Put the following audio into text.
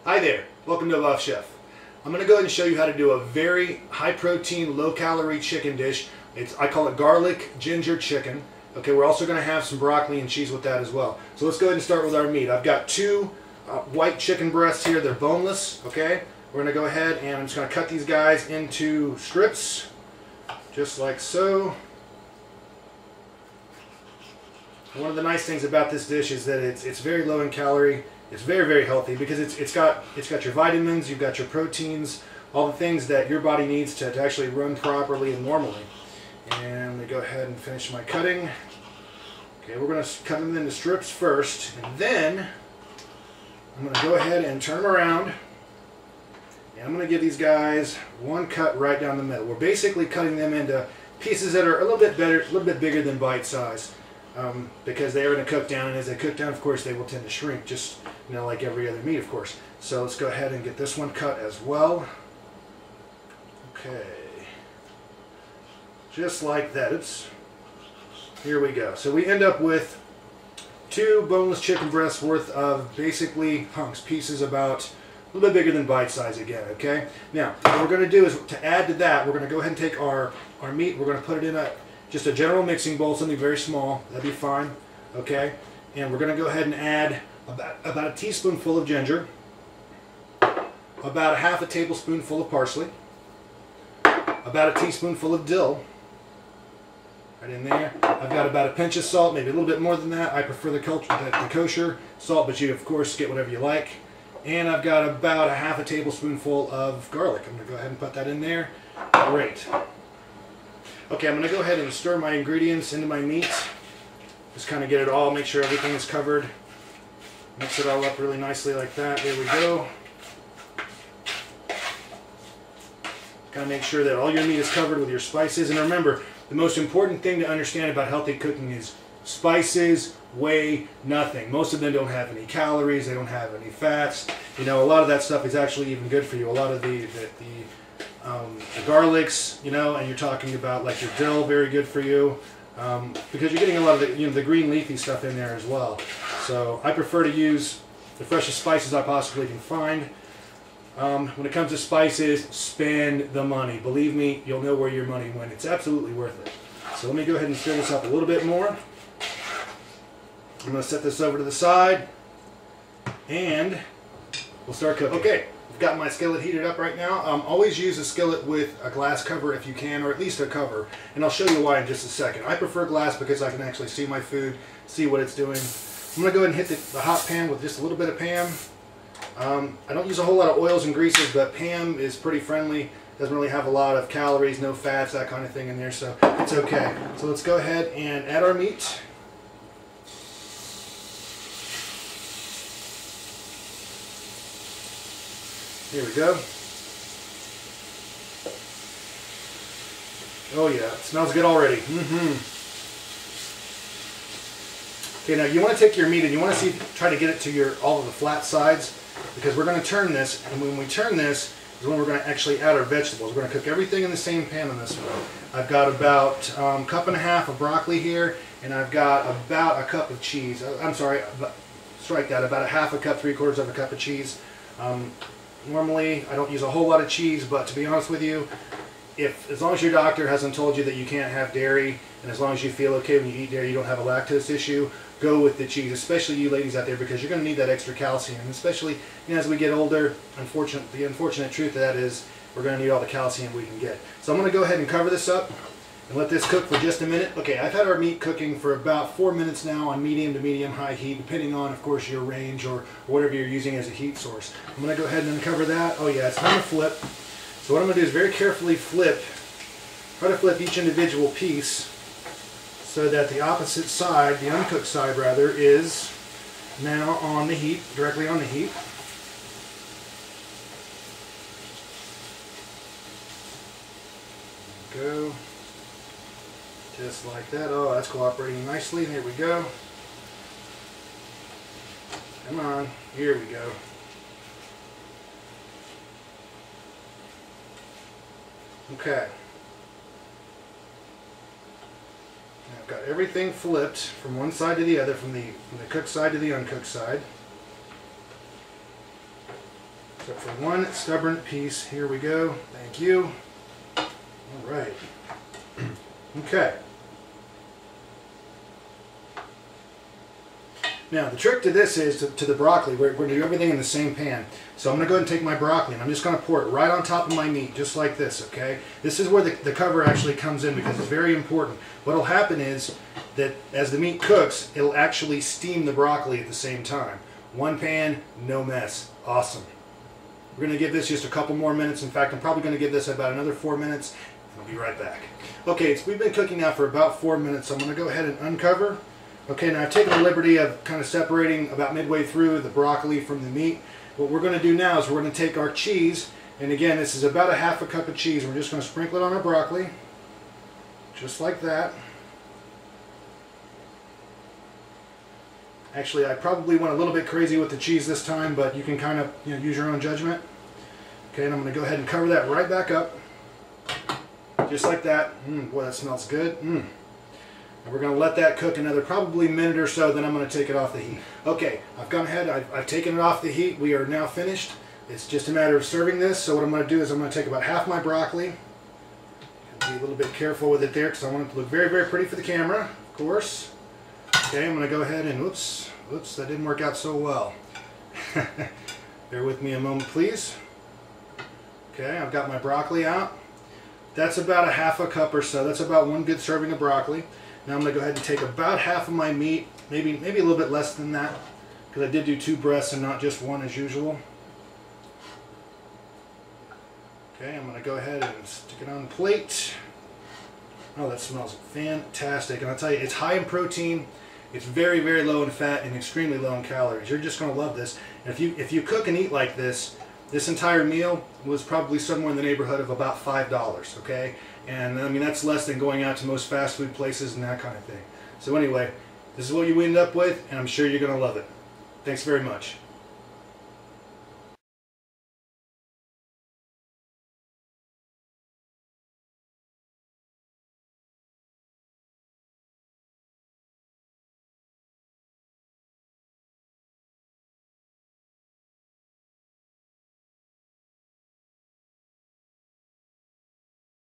Hi there, welcome to Buff Chef. I'm going to go ahead and show you how to do a very high protein, low calorie chicken dish. I call it garlic ginger chicken. Okay, we're also going to have some broccoli and cheese with that as well. So let's go ahead and start with our meat. I've got two white chicken breasts here. They're boneless. Okay, we're going to go ahead and I'm just going to cut these guys into strips, just like so. One of the nice things about this dish is that it's very low in calorie. It's very, very healthy because it's got your vitamins, you've got your proteins, all the things that your body needs to actually run properly and normally. And let me go ahead and finish my cutting. Okay, we're going to cut them into strips first, and then I'm going to go ahead and turn them around, and I'm going to give these guys one cut right down the middle. We're basically cutting them into pieces that are a little bit bigger than bite size. Because they are going to cook down, and as they cook down, of course, they will tend to shrink, just like every other meat, of course. So let's go ahead and get this one cut as well. Okay, just like that. Oops. Here we go. So we end up with two boneless chicken breasts worth of basically hunks, pieces about a little bit bigger than bite size again. Okay. Now what we're going to do is to add to that, we're going to go ahead and take our meat. We're going to put it in just a general mixing bowl, something very small. That'd be fine, okay? And we're going to go ahead and add about a teaspoonful of ginger, about a half a tablespoonful of parsley, about a teaspoonful of dill, right in there. I've got about a pinch of salt, maybe a little bit more than that. I prefer the kosher salt, but you, of course, get whatever you like. And I've got about a half a tablespoonful of garlic. I'm going to go ahead and put that in there. Great. Okay, I'm going to go ahead and stir my ingredients into my meat. Just kind of get it all, make sure everything is covered. Mix it all up really nicely like that. There we go. Got to make sure that all your meat is covered with your spices. And remember, the most important thing to understand about healthy cooking is spices weigh nothing. Most of them don't have any calories. They don't have any fats. A lot of that stuff is actually even good for you. A lot of the garlics, and you're talking about like your dill, very good for you, because you're getting a lot of the green leafy stuff in there as well. So I prefer to use the freshest spices I possibly can find. When it comes to spices, spend the money. Believe me, you'll know where your money went. It's absolutely worth it. So let me go ahead and stir this up a little bit more. I'm going to set this over to the side, and we'll start cooking. Okay. Got my skillet heated up right now. Always use a skillet with a glass cover if you can, or at least a cover, and I'll show you why in just a second. I prefer glass because I can actually see my food, see what it's doing. I'm going to go ahead and hit the hot pan with just a little bit of Pam. I don't use a whole lot of oils and greases, but Pam is pretty friendly. Doesn't really have a lot of calories, no fats, that kind of thing in there, so it's okay. So let's go ahead and add our meat. Here we go. Oh yeah, it smells good already. Okay, now you want to take your meat and you want to try to get it to all of the flat sides, because we're going to turn this, and when we turn this is when we're going to actually add our vegetables. We're going to cook everything in the same pan on this one. I've got about a cup and a half of broccoli here, and I've got about a cup of cheese. I'm sorry, strike that, about a half a cup, 3/4 of a cup of cheese. Normally, I don't use a whole lot of cheese, but to be honest with you, as long as your doctor hasn't told you that you can't have dairy, and as long as you feel okay when you eat dairy, you don't have a lactose issue, go with the cheese, especially you ladies out there, because you're going to need that extra calcium, especially as we get older. The unfortunate truth of that is we're going to need all the calcium we can get. So I'm going to go ahead and cover this up and let this cook for just a minute. Okay, I've had our meat cooking for about 4 minutes now on medium to medium-high heat, depending on, of course, your range or whatever you're using as a heat source. I'm going to go ahead and uncover that. Oh yeah, it's time to flip. So what I'm going to do is very carefully try to flip each individual piece so that the opposite side, the uncooked side rather, is now on the heat, directly on the heat. There we go. Just like that. Oh, that's cooperating nicely. There we go. Come on. Here we go. Okay. Now I've got everything flipped from one side to the other, from the cooked side to the uncooked side. Except for one stubborn piece. Here we go. Thank you. All right. Okay. Now, the trick to this is, to the broccoli, we're going to do everything in the same pan. So I'm going to go ahead and take my broccoli, and I'm just going to pour it right on top of my meat, just like this, okay? This is where the cover actually comes in, because it's very important. What will happen is that as the meat cooks, it'll actually steam the broccoli at the same time. One pan, no mess. Awesome. We're going to give this just a couple more minutes. In fact, I'm probably going to give this about another 4 minutes, and I'll be right back. Okay, we've been cooking now for about 4 minutes, so I'm going to go ahead and uncover. Okay, now I've taken the liberty of kind of separating about midway through the broccoli from the meat. What we're going to do now is we're going to take our cheese, and again, this is about a half a cup of cheese. We're just going to sprinkle it on our broccoli, just like that. Actually, I probably went a little bit crazy with the cheese this time, but you can kind of use your own judgment. Okay, and I'm going to go ahead and cover that right back up, just like that. Boy, that smells good. And we're going to let that cook another probably minute or so, then I'm going to take it off the heat. Okay, I've gone ahead, I've taken it off the heat. We are now finished. It's just a matter of serving this. So what I'm going to do is I'm going to take about half my broccoli. Be a little bit careful with it there because I want it to look very, very pretty for the camera, of course. Okay, I'm going to go ahead and, whoops, that didn't work out so well. Bear with me a moment, please. Okay, I've got my broccoli out. That's about a half a cup or so. That's about one good serving of broccoli. Now I'm going to go ahead and take about half of my meat, maybe a little bit less than that, because I did do 2 breasts and not just 1 as usual. Okay, I'm going to go ahead and stick it on the plate. Oh, that smells fantastic. And I'll tell you, it's high in protein, it's very, very low in fat, and extremely low in calories. You're just going to love this. And if you cook and eat like this, this entire meal was probably somewhere in the neighborhood of about $5, okay? And I mean, that's less than going out to most fast food places and that kind of thing. So anyway, this is what you end up with, and I'm sure you're going to love it. Thanks very much.